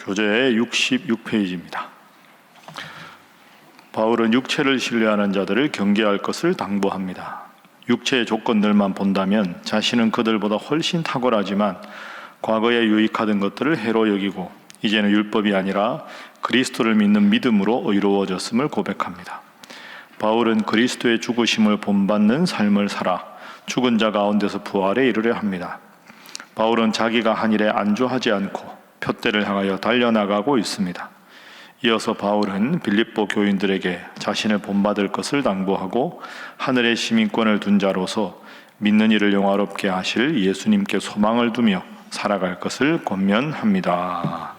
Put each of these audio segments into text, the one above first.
교재 66페이지입니다. 바울은 육체를 신뢰하는 자들을 경계할 것을 당부합니다. 육체의 조건들만 본다면 자신은 그들보다 훨씬 탁월하지만 과거에 유익하던 것들을 해로 여기고 이제는 율법이 아니라 그리스도를 믿는 믿음으로 의로워졌음을 고백합니다. 바울은 그리스도의 죽으심을 본받는 삶을 살아 죽은 자 가운데서 부활에 이르려 합니다. 바울은 자기가 한 일에 안주하지 않고 표대를 향하여 달려나가고 있습니다. 이어서 바울은 빌립보 교인들에게 자신을 본받을 것을 당부하고 하늘의 시민권을 둔 자로서 믿는 이를 영화롭게 하실 예수님께 소망을 두며 살아갈 것을 권면합니다.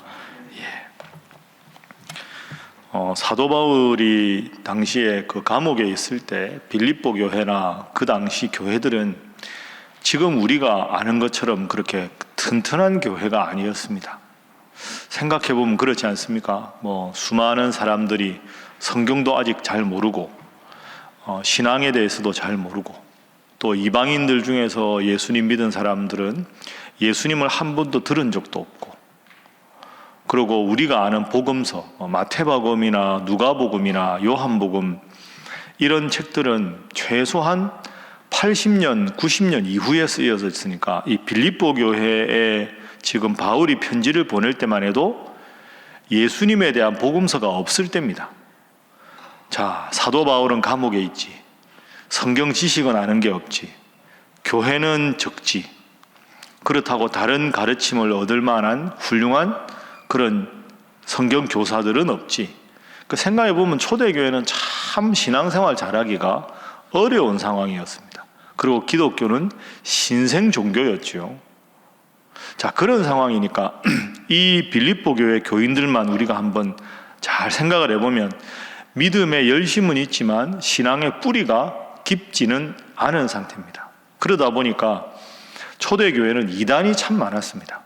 사도 바울이 당시에 그 감옥에 있을 때 빌립보 교회나 그 당시 교회들은 지금 우리가 아는 것처럼 그렇게 튼튼한 교회가 아니었습니다. 생각해보면 그렇지 않습니까? 수많은 사람들이 성경도 아직 잘 모르고 신앙에 대해서도 잘 모르고 또 이방인들 중에서 예수님 믿은 사람들은 예수님을 한 번도 들은 적도 없고, 그리고 우리가 아는 복음서 마태복음이나 누가복음이나 요한복음 이런 책들은 최소한 80년, 90년 이후에 쓰여져 있으니까 이 빌립보 교회에 지금 바울이 편지를 보낼 때만 해도 예수님에 대한 복음서가 없을 때입니다. 자, 사도 바울은 감옥에 있지, 성경 지식은 아는 게 없지, 교회는 적지, 그렇다고 다른 가르침을 얻을 만한 훌륭한 그런 성경 교사들은 없지. 생각해 보면 초대교회는 참 신앙생활 잘하기가 어려운 상황이었습니다. 그리고 기독교는 신생 종교였죠. 자, 그런 상황이니까 이 빌립보 교회 교인들만 우리가 한번 잘 생각을 해보면 믿음의 열심은 있지만 신앙의 뿌리가 깊지는 않은 상태입니다. 그러다 보니까 초대교회는 이단이 참 많았습니다.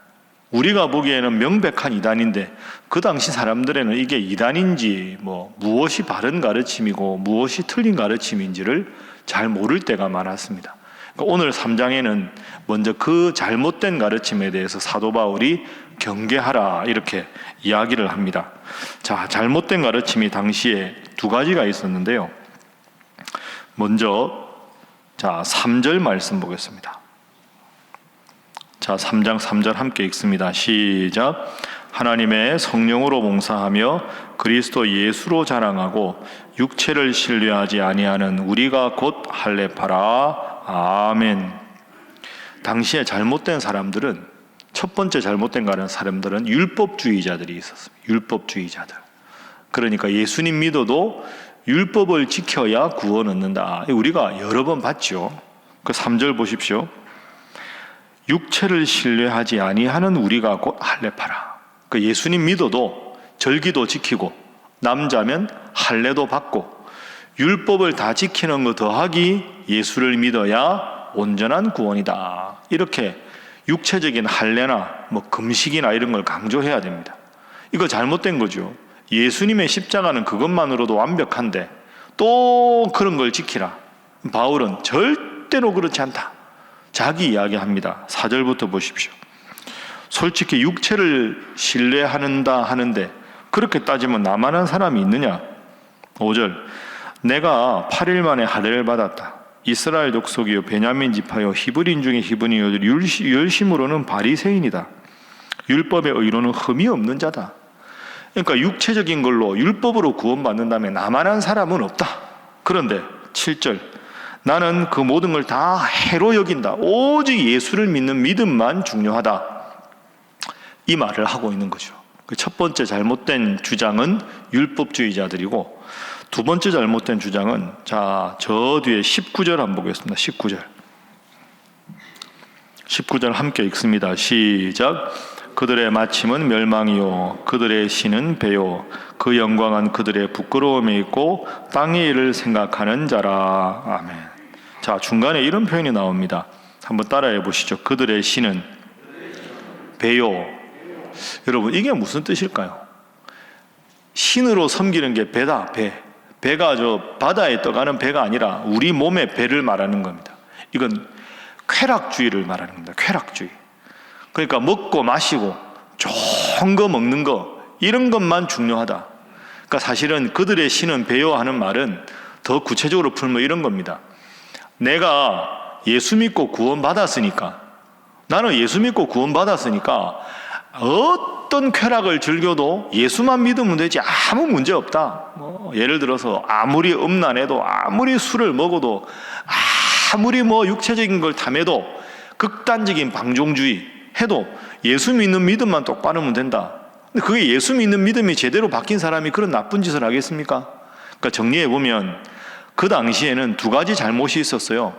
우리가 보기에는 명백한 이단인데 그 당시 사람들에는 이게 이단인지 무엇이 바른 가르침이고 무엇이 틀린 가르침인지를 잘 모를 때가 많았습니다. 오늘 3장에는 먼저 그 잘못된 가르침에 대해서 사도 바울이 경계하라 이렇게 이야기를 합니다. 자, 잘못된 가르침이 당시에 두 가지가 있었는데요. 먼저 3절 말씀 보겠습니다. 자, 3장 3절 함께 읽습니다. 시작. 하나님의 성령으로 봉사하며 그리스도 예수로 자랑하고 육체를 신뢰하지 아니하는 우리가 곧 할례파라. 아멘. 당시에 잘못된 사람들은, 첫 번째 잘못된 사람들은 율법주의자들이 있었습니다. 율법주의자들. 그러니까 예수님 믿어도 율법을 지켜야 구원 얻는다. 우리가 여러 번 봤죠. 그 3절 보십시오. 육체를 신뢰하지 아니하는 우리가 곧 할례파라. 그 예수님 믿어도 절기도 지키고 남자면 할례도 받고 율법을 다 지키는 것 더하기 예수를 믿어야 온전한 구원이다. 이렇게 육체적인 할례나 금식이나 이런 걸 강조해야 됩니다. 이거 잘못된 거죠. 예수님의 십자가는 그것만으로도 완벽한데 또 그런 걸 지키라. 바울은 절대로 그렇지 않다. 자기 이야기합니다. 4절부터 보십시오. 솔직히 육체를 신뢰한다 하는데 그렇게 따지면 나만한 사람이 있느냐? 5절. 내가 8일 만에 할례를 받았다. 이스라엘 족속이요 베냐민 지파요 히브리인 중에 히브리인이요 열심으로는 바리새인이다. 율법의 의로는 흠이 없는 자다. 그러니까 육체적인 걸로 율법으로 구원받는다면 나만한 사람은 없다. 그런데 7절. 나는 그 모든 걸 다 해로 여긴다. 오직 예수를 믿는 믿음만 중요하다. 이 말을 하고 있는 거죠. 그 첫 번째 잘못된 주장은 율법주의자들이고, 두 번째 잘못된 주장은 저 뒤에 19절 한번 보겠습니다. 19절 함께 읽습니다. 시작. 그들의 마침은 멸망이요 그들의 신은 배요 그 영광은 그들의 부끄러움에 있고 땅의 일을 생각하는 자라. 아멘. 자, 중간에 이런 표현이 나옵니다. 한번 따라해 보시죠. 그들의 신은 배요. 여러분, 이게 무슨 뜻일까요? 신으로 섬기는 게 배다. 배가 바다에 떠가는 배가 아니라 우리 몸의 배를 말하는 겁니다. 이건 쾌락주의를 말하는 겁니다. 쾌락주의. 그러니까 먹고 마시고 좋은 거 먹는 거 이런 것만 중요하다. 그러니까 사실은 그들의 신은 배요하는 말은 더 구체적으로 풀면 이런 겁니다. 내가 예수 믿고 구원받았으니까, 나는 예수 믿고 구원받았으니까 어떤 쾌락을 즐겨도 예수만 믿으면 되지 아무 문제 없다. 예를 들어서 아무리 음란해도, 아무리 술을 먹어도, 아무리 육체적인 걸 탐해도, 극단적인 방종주의 해도 예수 믿는 믿음만 똑바로 하면 된다. 근데 그게 예수 믿는 믿음이 제대로 바뀐 사람이 그런 나쁜 짓을 하겠습니까? 그러니까 정리해 보면 그 당시에는 두 가지 잘못이 있었어요.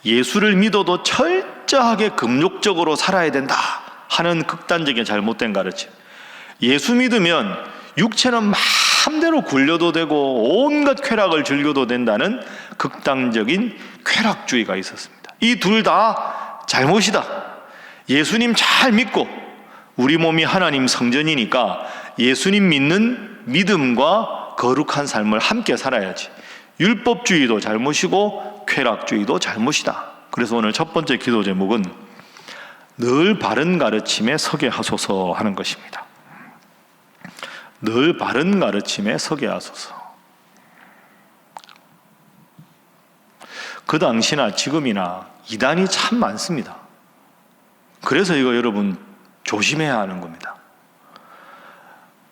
예수를 믿어도 철저하게 금욕적으로 살아야 된다 하는 극단적인 잘못된 가르침. 예수 믿으면 육체는 마음대로 굴려도 되고 온갖 쾌락을 즐겨도 된다는 극단적인 쾌락주의가 있었습니다. 이 둘 다 잘못이다. 예수님 잘 믿고 우리 몸이 하나님 성전이니까 예수님 믿는 믿음과 거룩한 삶을 함께 살아야지. 율법주의도 잘못이고 쾌락주의도 잘못이다. 그래서 오늘 첫 번째 기도 제목은 늘 바른 가르침에 서게 하소서 하는 것입니다. 늘 바른 가르침에 서게 하소서. 그 당시나 지금이나 이단이 참 많습니다. 그래서 이거 여러분 조심해야 하는 겁니다.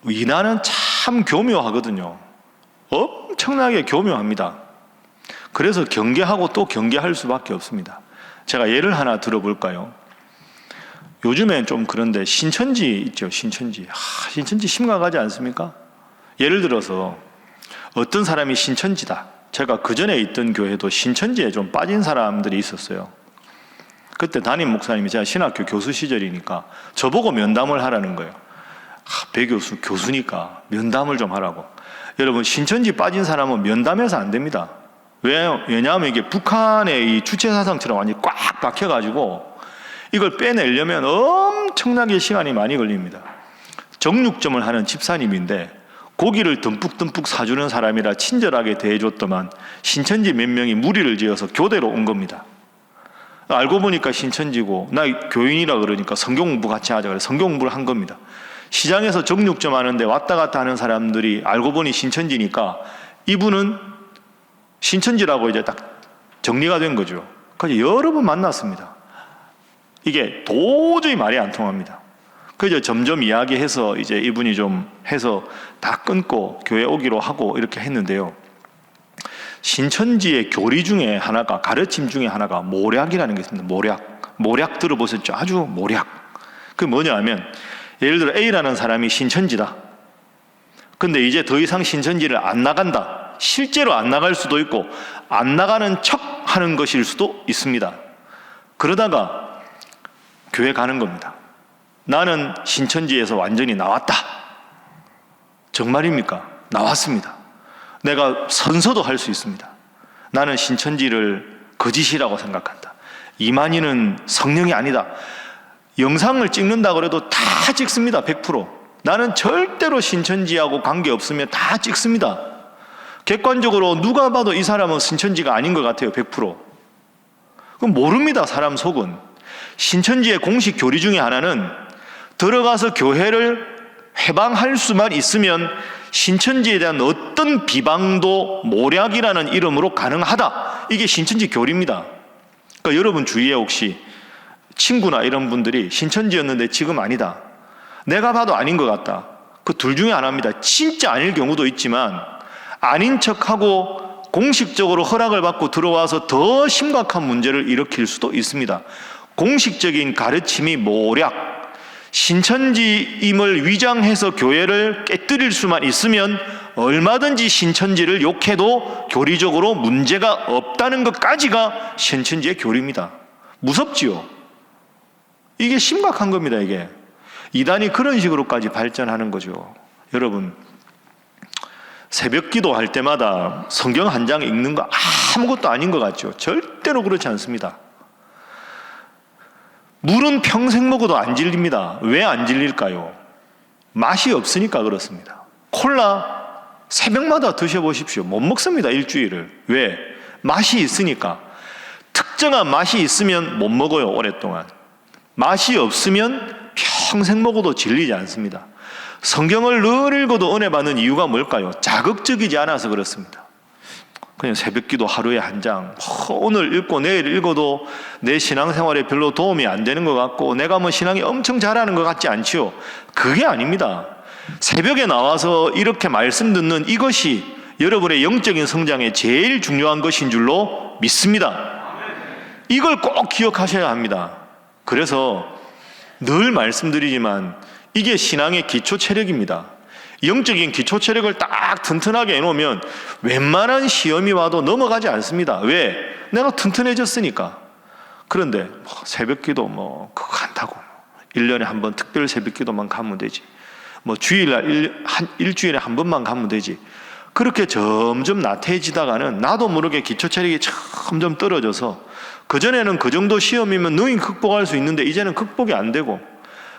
이단은 참 교묘하거든요. 엄청나게 교묘합니다. 그래서 경계하고 또 경계할 수밖에 없습니다. 제가 예를 하나 들어볼까요? 요즘엔 좀 그런데 신천지 있죠. 신천지. 신천지 심각하지 않습니까? 예를 들어서 어떤 사람이 신천지다. 제가 그 전에 있던 교회도 신천지에 좀 빠진 사람들이 있었어요. 그때 담임 목사님이, 제가 신학교 교수 시절이니까 저보고 면담을 하라는 거예요. 배 교수, 교수니까 면담을 좀 하라고. 여러분, 신천지 빠진 사람은 면담해서 안 됩니다. 왜냐하면 이게 북한의 이 주체사상처럼 완전히 꽉 박혀가지고 이걸 빼내려면 엄청나게 시간이 많이 걸립니다. 정육점을 하는 집사님인데 고기를 듬뿍듬뿍 사주는 사람이라 친절하게 대해줬더만 신천지 몇 명이 무리를 지어서 교대로 온 겁니다. 알고 보니까 신천지고, 나 교인이라 그러니까 성경 공부 같이 하자 그래 성경 공부를 한 겁니다. 시장에서 정육점 하는데 왔다 갔다 하는 사람들이 알고 보니 신천지니까 이분은 신천지라고 이제 딱 정리가 된 거죠. 그래서 여러 번 만났습니다. 이게 도저히 말이 안 통합니다. 그래서 점점 이야기해서 이제 이분이 좀 해서 다 끊고 교회 오기로 하고 이렇게 했는데요. 신천지의 교리 중에 하나가, 가르침 중에 하나가 모략이라는 게 있습니다. 모략 들어보셨죠? 아주 모략. 그게 뭐냐 하면, 예를 들어 A라는 사람이 신천지다. 근데 이제 더 이상 신천지를 안 나간다. 실제로 안 나갈 수도 있고 안 나가는 척 하는 것일 수도 있습니다. 그러다가 교회 가는 겁니다. 나는 신천지에서 완전히 나왔다. 정말입니까? 나왔습니다. 내가 선서도 할 수 있습니다. 나는 신천지를 거짓이라고 생각한다. 이만희는 성령이 아니다. 영상을 찍는다 그래도 다 찍습니다. 100%. 나는 절대로 신천지하고 관계없으면 다 찍습니다. 객관적으로 누가 봐도 이 사람은 신천지가 아닌 것 같아요. 100%. 그럼 모릅니다. 사람 속은. 신천지의 공식 교리 중에 하나는 들어가서 교회를 회방할 수만 있으면 신천지에 대한 어떤 비방도 모략이라는 이름으로 가능하다. 이게 신천지 교리입니다. 그러니까 여러분 주위에 혹시 친구나 이런 분들이 신천지였는데 지금 아니다. 내가 봐도 아닌 것 같다. 그 둘 중에 하나입니다. 진짜 아닐 경우도 있지만 아닌 척하고 공식적으로 허락을 받고 들어와서 더 심각한 문제를 일으킬 수도 있습니다. 공식적인 가르침이 모략, 신천지임을 위장해서 교회를 깨뜨릴 수만 있으면 얼마든지 신천지를 욕해도 교리적으로 문제가 없다는 것까지가 신천지의 교리입니다. 무섭지요? 이게 심각한 겁니다. 이게 이단이 그런 식으로까지 발전하는 거죠. 여러분, 새벽 기도할 때마다 성경 한 장 읽는 거 아무것도 아닌 것 같죠? 절대로 그렇지 않습니다. 물은 평생 먹어도 안 질립니다. 왜 안 질릴까요? 맛이 없으니까 그렇습니다. 콜라 새벽마다 드셔보십시오. 못 먹습니다. 일주일을. 왜? 맛이 있으니까. 특정한 맛이 있으면 못 먹어요. 오랫동안. 맛이 없으면 평생 먹어도 질리지 않습니다. 성경을 늘 읽어도 은혜 받는 이유가 뭘까요? 자극적이지 않아서 그렇습니다. 그냥 새벽기도 하루에 한 장, 오늘 읽고 내일 읽어도 내 신앙생활에 별로 도움이 안 되는 것 같고 내가 뭐 신앙이 엄청 잘하는 것 같지 않지요? 그게 아닙니다. 새벽에 나와서 이렇게 말씀 듣는 이것이 여러분의 영적인 성장에 제일 중요한 것인 줄로 믿습니다. 이걸 꼭 기억하셔야 합니다. 그래서 늘 말씀드리지만 이게 신앙의 기초 체력입니다. 영적인 기초 체력을 딱 튼튼하게 해놓으면 웬만한 시험이 와도 넘어가지 않습니다. 왜? 내가 튼튼해졌으니까. 그런데 새벽기도 그거 간다고 1년에 한 번 특별 새벽기도만 가면 되지, 주일날 일주일에 한 번만 가면 되지. 그렇게 점점 나태해지다가는 나도 모르게 기초 체력이 점점 떨어져서 그전에는 그 정도 시험이면 능히 극복할 수 있는데 이제는 극복이 안 되고,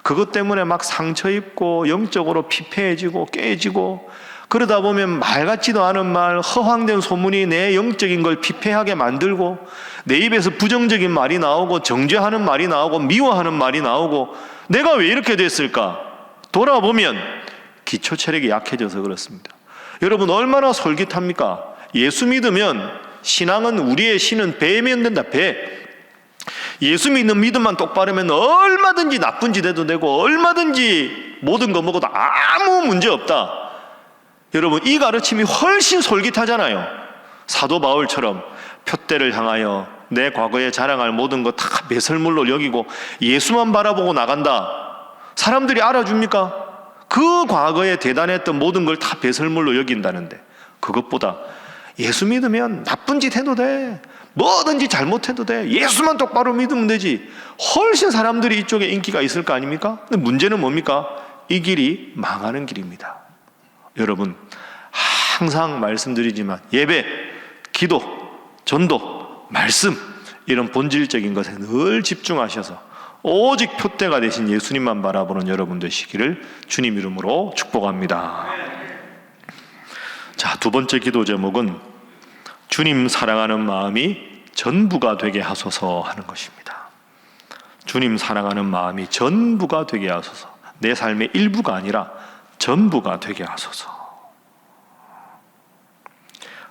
그것 때문에 막 상처 입고 영적으로 피폐해지고 깨지고, 그러다 보면 말 같지도 않은 말, 허황된 소문이 내 영적인 걸 피폐하게 만들고, 내 입에서 부정적인 말이 나오고 정죄하는 말이 나오고 미워하는 말이 나오고, 내가 왜 이렇게 됐을까? 돌아보면 기초 체력이 약해져서 그렇습니다. 여러분 얼마나 솔깃합니까? 예수 믿으면, 신앙은 우리의 신은 배면 된다. 배. 예수 믿는 믿음만 똑바르면 얼마든지 나쁜 짓 해도 되고 얼마든지 모든 거 먹어도 아무 문제 없다. 여러분 이 가르침이 훨씬 솔깃하잖아요. 사도 바울처럼 표대를 향하여 내 과거에 자랑할 모든 거 다 배설물로 여기고 예수만 바라보고 나간다. 사람들이 알아줍니까? 그 과거에 대단했던 모든 걸 다 배설물로 여긴다는데, 그것보다 예수 믿으면 나쁜 짓 해도 돼, 뭐든지 잘못해도 돼, 예수만 똑바로 믿으면 되지. 훨씬 사람들이 이쪽에 인기가 있을 거 아닙니까? 근데 문제는 뭡니까? 이 길이 망하는 길입니다. 여러분 항상 말씀드리지만 예배, 기도, 전도, 말씀, 이런 본질적인 것에 늘 집중하셔서 오직 표대가 되신 예수님만 바라보는 여러분 되시기를 주님 이름으로 축복합니다. 자, 두 번째 기도 제목은 주님 사랑하는 마음이 전부가 되게 하소서 하는 것입니다. 주님 사랑하는 마음이 전부가 되게 하소서. 내 삶의 일부가 아니라 전부가 되게 하소서.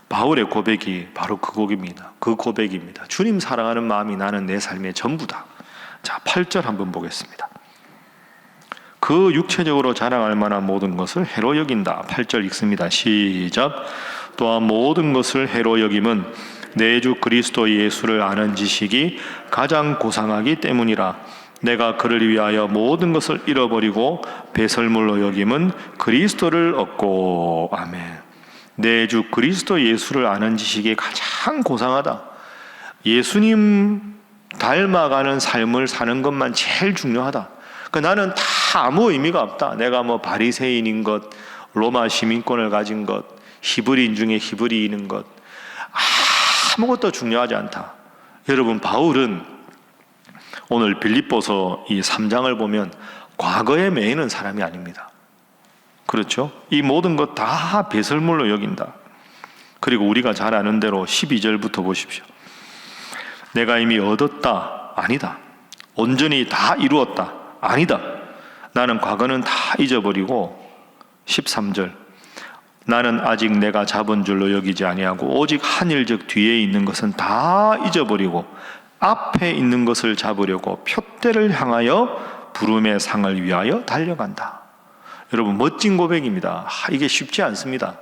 바울의 고백이 바로 그 곡입니다. 그 고백입니다. 주님 사랑하는 마음이 나는 내 삶의 전부다. 자, 8절 한번 보겠습니다. 그 육체적으로 자랑할 만한 모든 것을 해로 여긴다. 8절 읽습니다. 시작. 또한 모든 것을 해로 여김은 내 주 그리스도 예수를 아는 지식이 가장 고상하기 때문이라. 내가 그를 위하여 모든 것을 잃어버리고 배설물로 여김은 그리스도를 얻고. 아멘. 내 주 그리스도 예수를 아는 지식이 가장 고상하다. 예수님 닮아가는 삶을 사는 것만 제일 중요하다. 나는 다 아무 의미가 없다. 내가 바리새인인 것, 로마 시민권을 가진 것, 히브리인 중에 히브리인인 것, 아무것도 중요하지 않다. 여러분 바울은 오늘 빌립보서 이 3장을 보면 과거에 매이는 사람이 아닙니다. 그렇죠? 이 모든 것 다 배설물로 여긴다. 그리고 우리가 잘 아는 대로 12절부터 보십시오. 내가 이미 얻었다. 아니다. 온전히 다 이루었다. 아니다. 나는 과거는 다 잊어버리고. 13절. 나는 아직 내가 잡은 줄로 여기지 아니하고 오직 한일적 뒤에 있는 것은 다 잊어버리고 앞에 있는 것을 잡으려고 표대를 향하여 부름의 상을 위하여 달려간다. 여러분 멋진 고백입니다. 이게 쉽지 않습니다.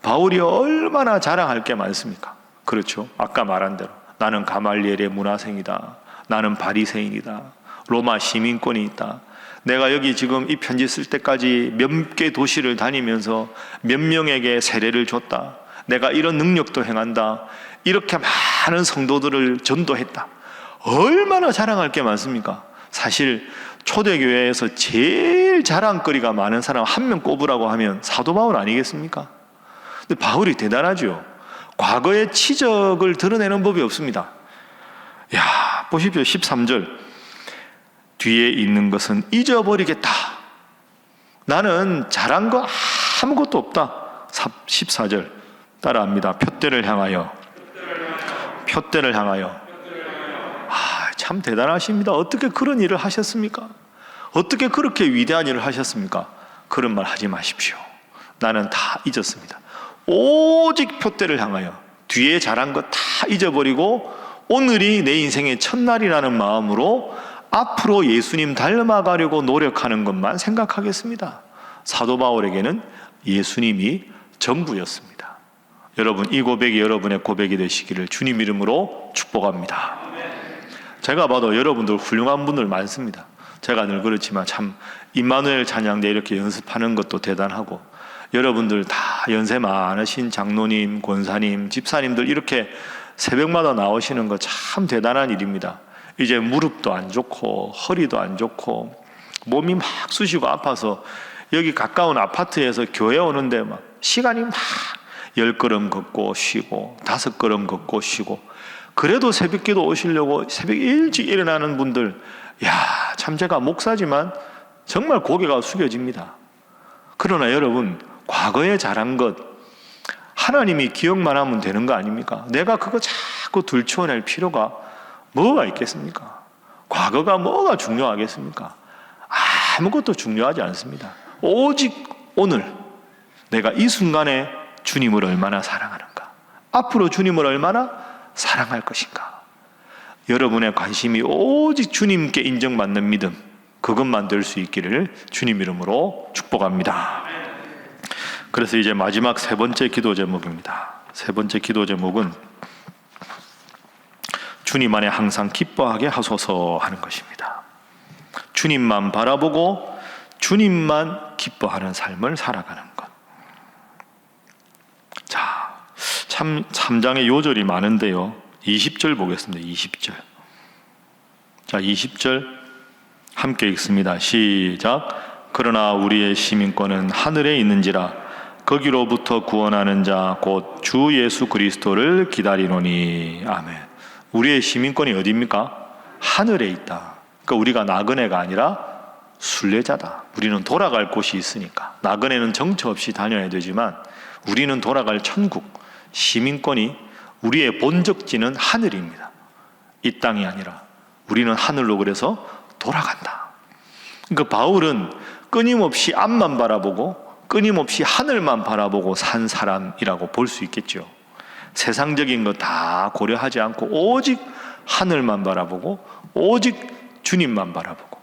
바울이 얼마나 자랑할 게 많습니까? 그렇죠? 아까 말한 대로 나는 가말리엘의 문화생이다. 나는 바리새인이다. 로마 시민권이 있다. 내가 여기 지금 이 편지 쓸 때까지 몇 개 도시를 다니면서 몇 명에게 세례를 줬다. 내가 이런 능력도 행한다. 이렇게 많은 성도들을 전도했다. 얼마나 자랑할 게 많습니까? 사실 초대교회에서 제일 자랑거리가 많은 사람 한 명 꼽으라고 하면 사도 바울 아니겠습니까? 근데 바울이 대단하죠. 과거의 치적을 드러내는 법이 없습니다. 야, 보십시오. 13절. 뒤에 있는 것은 잊어버리겠다. 나는 잘한 거 아무것도 없다. 14절 따라합니다. 표대를 향하여. 표대를 향하여. 참 대단하십니다. 어떻게 그런 일을 하셨습니까? 어떻게 그렇게 위대한 일을 하셨습니까? 그런 말 하지 마십시오. 나는 다 잊었습니다. 오직 표대를 향하여 뒤에 잘한 것 다 잊어버리고 오늘이 내 인생의 첫날이라는 마음으로 앞으로 예수님 닮아가려고 노력하는 것만 생각하겠습니다. 사도 바울에게는 예수님이 전부였습니다. 여러분, 이 고백이 여러분의 고백이 되시기를 주님 이름으로 축복합니다. 제가 봐도 여러분들 훌륭한 분들 많습니다. 제가 늘 그렇지만 참 임마누엘 찬양대 이렇게 연습하는 것도 대단하고, 여러분들 다 연세 많으신 장로님, 권사님, 집사님들 이렇게 새벽마다 나오시는 거 참 대단한 일입니다. 이제 무릎도 안 좋고 허리도 안 좋고 몸이 막 쑤시고 아파서 여기 가까운 아파트에서 교회 오는데 막 시간이 막 10걸음 걷고 쉬고 5걸음 걷고 쉬고, 그래도 새벽기도 오시려고 새벽 일찍 일어나는 분들, 참 제가 목사지만 정말 고개가 숙여집니다. 그러나 여러분, 과거에 잘한 것 하나님이 기억만 하면 되는 거 아닙니까? 내가 그거 자꾸 들추어낼 필요가 뭐가 있겠습니까? 과거가 뭐가 중요하겠습니까? 아무것도 중요하지 않습니다. 오직 오늘 내가 이 순간에 주님을 얼마나 사랑하는가, 앞으로 주님을 얼마나 사랑할 것인가, 여러분의 관심이 오직 주님께 인정받는 믿음, 그것만 될 수 있기를 주님 이름으로 축복합니다. 그래서 이제 마지막 세 번째 기도 제목입니다. 세 번째 기도 제목은 주님 안에 항상 기뻐하게 하소서 하는 것입니다. 주님만 바라보고 주님만 기뻐하는 삶을 살아가는 것. 자, 참 3장에 요절이 많은데요. 20절 보겠습니다. 20절. 자, 20절 함께 읽습니다. 시작. 그러나 우리의 시민권은 하늘에 있는지라 거기로부터 구원하는 자 곧 주 예수 그리스도를 기다리노니. 아멘. 우리의 시민권이 어디입니까? 하늘에 있다. 그러니까 우리가 나그네가 아니라 순례자다. 우리는 돌아갈 곳이 있으니까. 나그네는 정처 없이 다녀야 되지만 우리는 돌아갈 천국, 시민권이, 우리의 본적지는 하늘입니다. 이 땅이 아니라 우리는 하늘로 그래서 돌아간다. 그러니까 바울은 끊임없이 앞만 바라보고 끊임없이 하늘만 바라보고 산 사람이라고 볼 수 있겠죠. 세상적인 거 다 고려하지 않고 오직 하늘만 바라보고 오직 주님만 바라보고,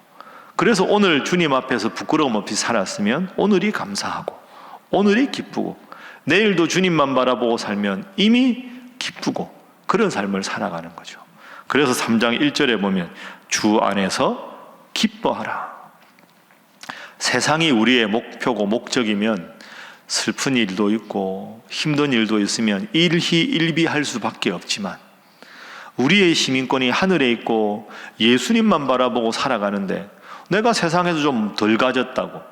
그래서 오늘 주님 앞에서 부끄러움 없이 살았으면 오늘이 감사하고 오늘이 기쁘고, 내일도 주님만 바라보고 살면 이미 기쁘고, 그런 삶을 살아가는 거죠. 그래서 3장 1절에 보면 주 안에서 기뻐하라. 세상이 우리의 목표고 목적이면 슬픈 일도 있고 힘든 일도 있으면 일희일비할 수밖에 없지만, 우리의 시민권이 하늘에 있고 예수님만 바라보고 살아가는데 내가 세상에서 좀 덜 가졌다고,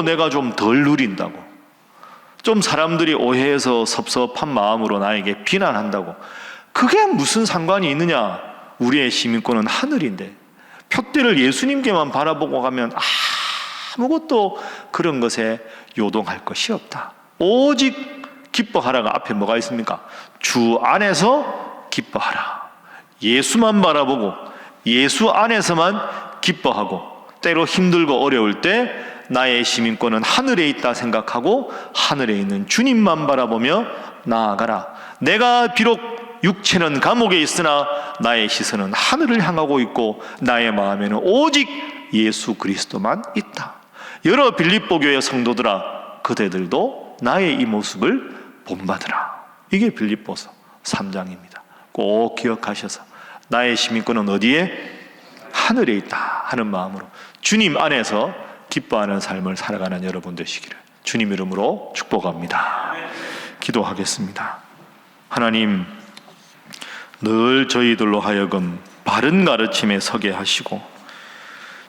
내가 좀 덜 누린다고, 좀 사람들이 오해해서 섭섭한 마음으로 나에게 비난한다고, 그게 무슨 상관이 있느냐? 우리의 시민권은 하늘인데 표대를 예수님께만 바라보고 가면 아무것도 그런 것에 요동할 것이 없다. 오직 기뻐하라가 앞에 뭐가 있습니까? 주 안에서 기뻐하라. 예수만 바라보고 예수 안에서만 기뻐하고, 때로 힘들고 어려울 때 나의 시민권은 하늘에 있다 생각하고 하늘에 있는 주님만 바라보며 나아가라. 내가 비록 육체는 감옥에 있으나 나의 시선은 하늘을 향하고 있고 나의 마음에는 오직 예수 그리스도만 있다. 여러 빌립보 교회 성도들아, 그대들도 나의 이 모습을 본받으라. 이게 빌립보서 3장입니다. 꼭 기억하셔서 나의 시민권은 어디에? 하늘에 있다 하는 마음으로 주님 안에서 기뻐하는 삶을 살아가는 여러분 되시기를 주님 이름으로 축복합니다. 기도하겠습니다. 하나님, 늘 저희들로 하여금 바른 가르침에 서게 하시고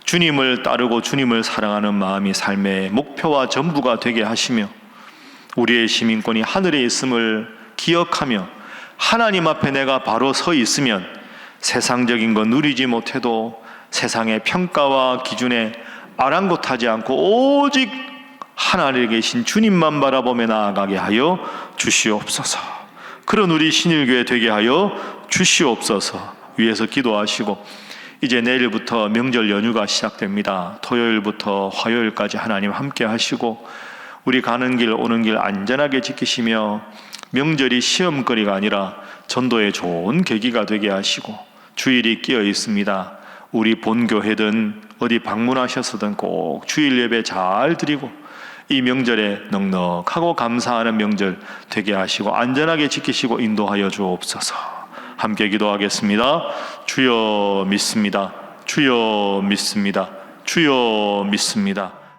주님을 따르고 주님을 사랑하는 마음이 삶의 목표와 전부가 되게 하시며, 우리의 시민권이 하늘에 있음을 기억하며 하나님 앞에 내가 바로 서 있으면 세상적인 거 누리지 못해도 세상의 평가와 기준에 아랑곳하지 않고 오직 하늘에 계신 주님만 바라보며 나아가게 하여 주시옵소서. 그런 우리 신일교회 되게 하여 주시옵소서. 위에서 기도하시고 이제 내일부터 명절 연휴가 시작됩니다. 토요일부터 화요일까지 하나님 함께 하시고 우리 가는 길 오는 길 안전하게 지키시며 명절이 시험거리가 아니라 전도의 좋은 계기가 되게 하시고 주일이 끼어 있습니다. 우리 본교회든 어디 방문하셔서든 꼭 주일 예배 잘 드리고 이 명절에 넉넉하고 감사하는 명절 되게 하시고 안전하게 지키시고 인도하여 주옵소서. 함께 기도하겠습니다. 주여 믿습니다. 주여 믿습니다. 주여 믿습니다.